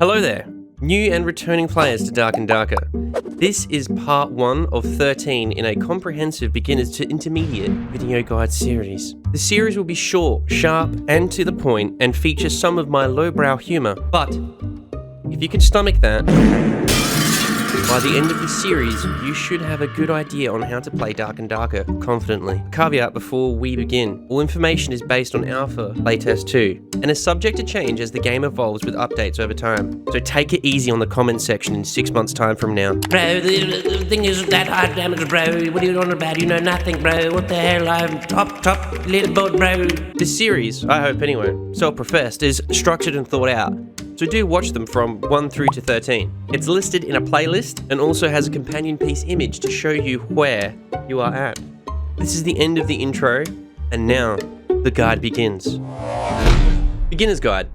Hello there, new and returning players to Dark and Darker. This is part 1 of 13 in a comprehensive beginners to intermediate video guide series. The series will be short, sharp, and to the point, and feature some of my lowbrow humour, but if you can stomach that, by the end of the series, you should have a good idea on how to play Dark and Darker confidently. Caveat before we begin, all information is based on Alpha Playtest 2, and is subject to change as the game evolves with updates over time. So take it easy on the comment section in 6 months' time from now. Bro, the thing is that hard damage, bro. What are you on about? You know nothing, bro. What the hell? I'm top little boat, bro. This series, I hope anyway, self-professed, is structured and thought out. So do watch them from 1 through to 13. It's listed in a playlist and also has a companion piece image to show you where you are at. This is the end of the intro, and now the guide begins. Beginner's Guide.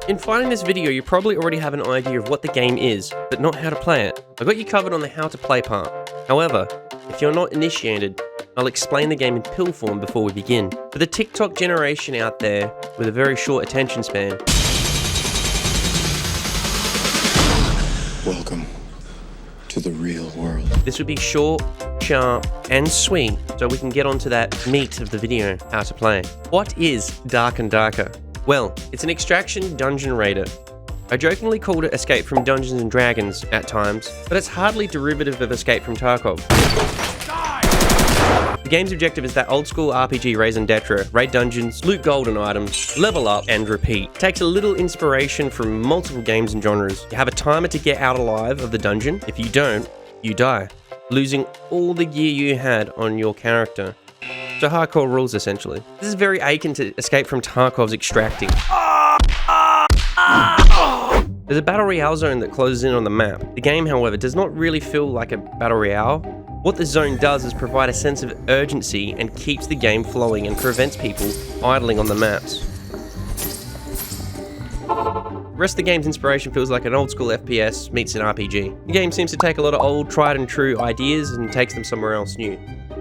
In finding this video, you probably already have an idea of what the game is, but not how to play it. I got you covered on the how to play part. However, if you're not initiated, I'll explain the game in pill form before we begin. For the TikTok generation out there with a very short attention span, welcome to the real world. This would be short, sharp, and sweet, so we can get onto that meat of the video, how to play. What is Dark and Darker? Well, it's an extraction dungeon raider. I jokingly called it Escape from Dungeons and Dragons at times, but it's hardly derivative of Escape from Tarkov. The game's objective is that old school RPG raison d'etre, raid dungeons, loot golden items, level up, and repeat. It takes a little inspiration from multiple games and genres. You have a timer to get out alive of the dungeon. If you don't, you die, losing all the gear you had on your character. So hardcore rules essentially. This is very akin to Escape from Tarkov's Extracting. There's a battle royale zone that closes in on the map. The game, however, does not really feel like a battle royale. What the zone does is provide a sense of urgency and keeps the game flowing and prevents people idling on the maps. The rest of the game's inspiration feels like an old school FPS meets an RPG. The game seems to take a lot of old tried and true ideas and takes them somewhere else new.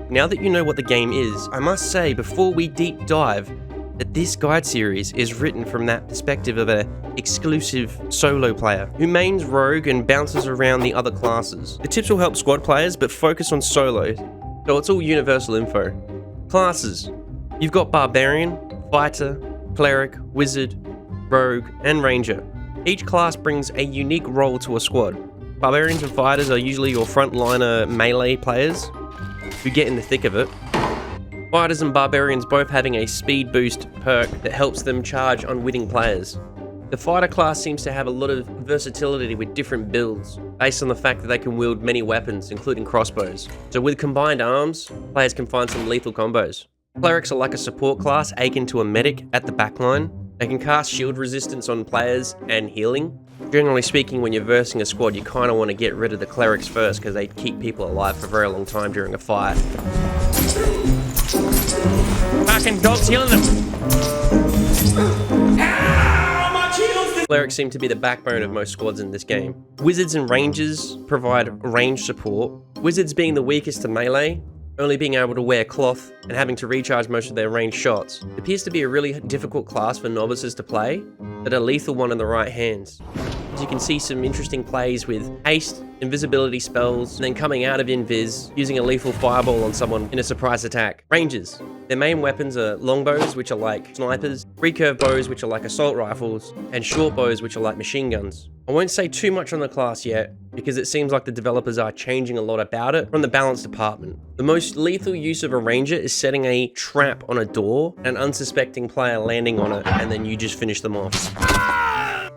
Now that you know what the game is, I must say before we deep dive that this guide series is written from that perspective of an exclusive solo player who mains rogue and bounces around the other classes. The tips will help squad players but focus on solos, so it's all universal info. Classes. You've got Barbarian, Fighter, Cleric, Wizard, Rogue, and Ranger. Each class brings a unique role to a squad. Barbarians and Fighters are usually your frontliner melee players who get in the thick of it. Fighters and Barbarians both having a speed boost perk that helps them charge unwitting players. The Fighter class seems to have a lot of versatility with different builds, based on the fact that they can wield many weapons, including crossbows. So with combined arms, players can find some lethal combos. Clerics are like a support class akin to a medic at the backline. They can cast shield resistance on players and healing. Generally speaking, when you're versing a squad, you kind of want to get rid of the clerics first because they keep people alive for a very long time during a fight. Fucking dogs healing them. Clerics seem to be the backbone of most squads in this game. Wizards and Rangers provide range support. Wizards being the weakest to melee, only being able to wear cloth and having to recharge most of their ranged shots. It appears to be a really difficult class for novices to play, but a lethal one in the right hands. As you can see some interesting plays with haste, invisibility spells, and then coming out of invis, using a lethal fireball on someone in a surprise attack. Rangers. Their main weapons are longbows, which are like snipers, recurve bows, which are like assault rifles, and short bows, which are like machine guns. I won't say too much on the class yet, because it seems like the developers are changing a lot about it from the balance department. The most lethal use of a ranger is setting a trap on a door, and an unsuspecting player landing on it, and then you just finish them off.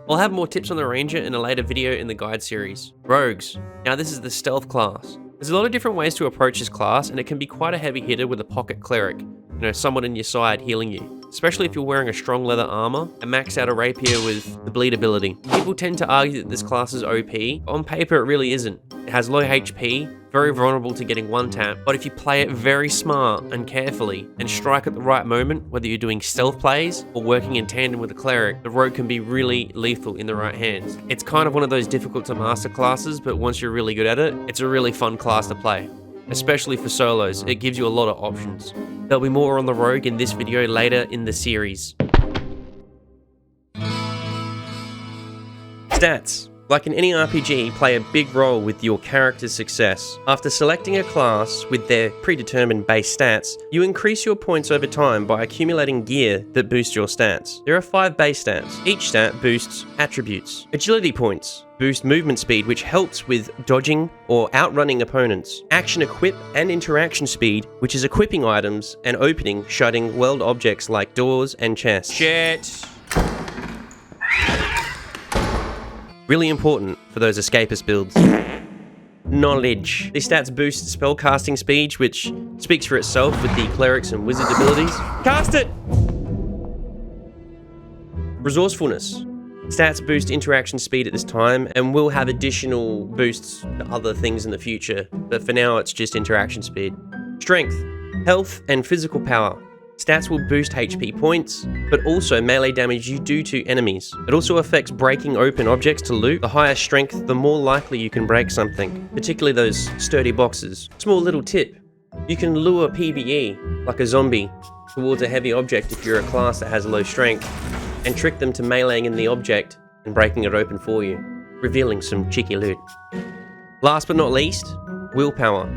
I'll have more tips on the Ranger in a later video in the guide series. Rogues. Now this is the stealth class. There's a lot of different ways to approach this class, and it can be quite a heavy hitter with a pocket cleric. You know, someone in your side healing you. Especially if you're wearing a strong leather armor and max out a rapier with the bleed ability. People tend to argue that this class is OP. On paper it really isn't. It has low HP, very vulnerable to getting one tap, but if you play it very smart and carefully and strike at the right moment, whether you're doing stealth plays or working in tandem with a cleric, the rogue can be really lethal in the right hands. It's kind of one of those difficult to master classes, but once you're really good at it, it's a really fun class to play. Especially for solos, it gives you a lot of options. There'll be more on the rogue in this video later in the series. Stats, like in any RPG, play a big role with your character's success. After selecting a class with their predetermined base stats, you increase your points over time by accumulating gear that boosts your stats. There are 5 base stats. Each stat boosts attributes. Agility points boost movement speed, which helps with dodging or outrunning opponents. Action equip and interaction speed, which is equipping items and opening, shutting world objects like doors and chests. Shit. Really important for those escapist builds. Knowledge. These stats boost spellcasting speed, which speaks for itself with the clerics and wizard abilities. Cast it! Resourcefulness. Stats boost interaction speed at this time and will have additional boosts to other things in the future, but for now it's just interaction speed. Strength. Health and physical power. Stats will boost HP points, but also melee damage you do to enemies. It also affects breaking open objects to loot. The higher strength, the more likely you can break something, particularly those sturdy boxes. Small little tip, you can lure PvE, like a zombie, towards a heavy object if you're a class that has low strength, and trick them to meleeing in the object and breaking it open for you, revealing some cheeky loot. Last but not least, willpower.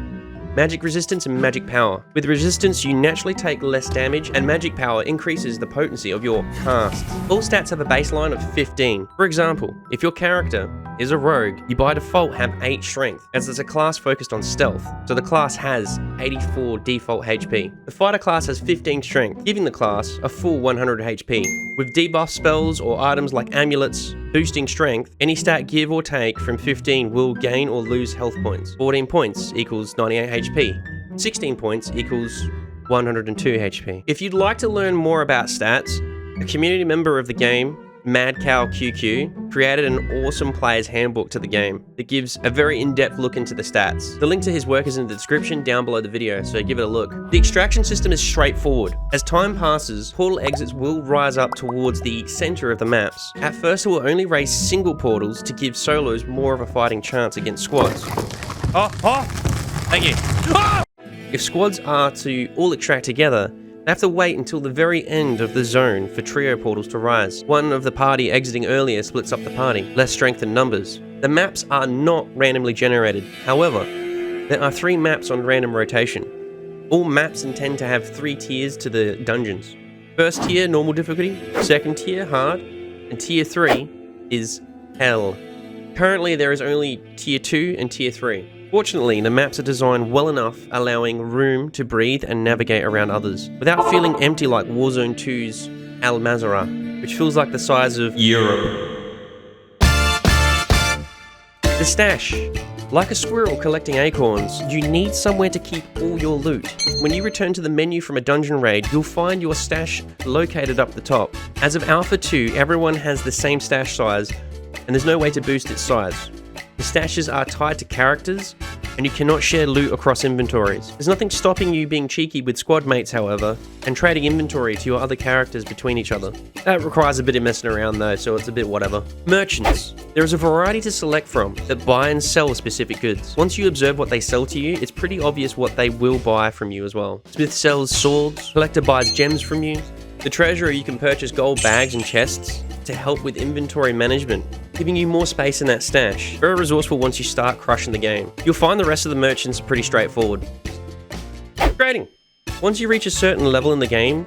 Magic resistance and magic power. With resistance, you naturally take less damage, and magic power increases the potency of your casts. All stats have a baseline of 15. For example, if your character is a rogue, you by default have 8 strength, as it's a class focused on stealth, so the class has 84 default HP. The fighter class has 15 strength, giving the class a full 100 HP. With debuff spells or items like amulets boosting strength, any stat give or take from 15 will gain or lose health points. 14 points equals 98 HP. 16 points equals 102 HP. If you'd like to learn more about stats, a community member of the game, MaddcowQQ, created an awesome player's handbook to the game that gives a very in-depth look into the stats. The link to his work is in the description down below the video, so give it a look. The extraction system is straightforward. As time passes, portal exits will rise up towards the center of the maps. At first, it will only raise single portals to give solos more of a fighting chance against squads. Thank you. If squads are to all extract together, they have to wait until the very end of the zone for trio portals to rise. One of the party exiting earlier splits up the party, less strength in numbers. The maps are not randomly generated. However, there are 3 maps on random rotation. All maps intend to have 3 tiers to the dungeons. First tier, normal difficulty. Second tier, hard. And tier 3 is hell. Currently, there is only tier 2 and tier 3. Fortunately, the maps are designed well enough, allowing room to breathe and navigate around others, without feeling empty like Warzone 2's Al Mazrah, which feels like the size of Europe. The stash. Like a squirrel collecting acorns, you need somewhere to keep all your loot. When you return to the menu from a dungeon raid, you'll find your stash located up the top. As of Alpha 2, everyone has the same stash size, and there's no way to boost its size. The stashes are tied to characters, and you cannot share loot across inventories. There's nothing stopping you being cheeky with squad mates, however, and trading inventory to your other characters between each other. That requires a bit of messing around though, so it's a bit whatever. Merchants. There is a variety to select from that buy and sell specific goods. Once you observe what they sell to you, it's pretty obvious what they will buy from you as well. Smith sells swords, collector buys gems from you. The treasurer, you can purchase gold bags and chests to help with inventory management, giving you more space in that stash. Very resourceful once you start crushing the game. You'll find the rest of the merchants are pretty straightforward. Trading. Once you reach a certain level in the game,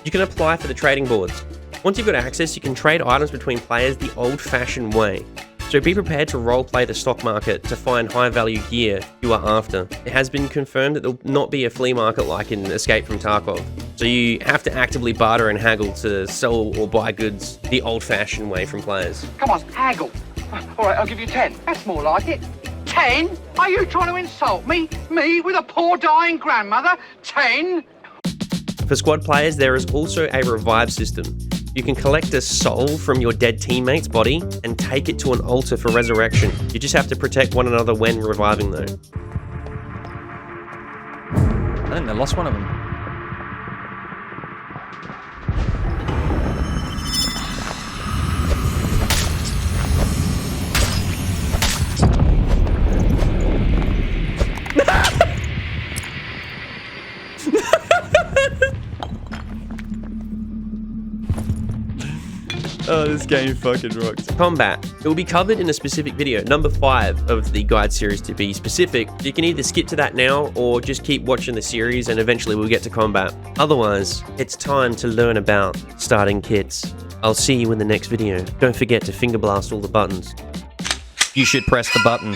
you can apply for the trading boards. Once you've got access, you can trade items between players the old-fashioned way. So be prepared to roleplay the stock market to find high-value gear you are after. It has been confirmed that there will not be a flea market like in Escape from Tarkov. So you have to actively barter and haggle to sell or buy goods the old-fashioned way from players. Come on, haggle. All right, I'll give you 10. That's more like it. 10? Are you trying to insult me? Me with a poor dying grandmother? 10? For squad players, there is also a revive system. You can collect a soul from your dead teammate's body and take it to an altar for resurrection. You just have to protect one another when reviving though. I think they lost one of them. Oh, This game fucking rocks. Combat. It will be covered in a specific video, number 5 of the guide series to be specific. You can either skip to that now or just keep watching the series and eventually we'll get to combat. Otherwise, it's time to learn about starting kits. I'll see you in the next video. Don't forget to finger blast all the buttons. You should press the button.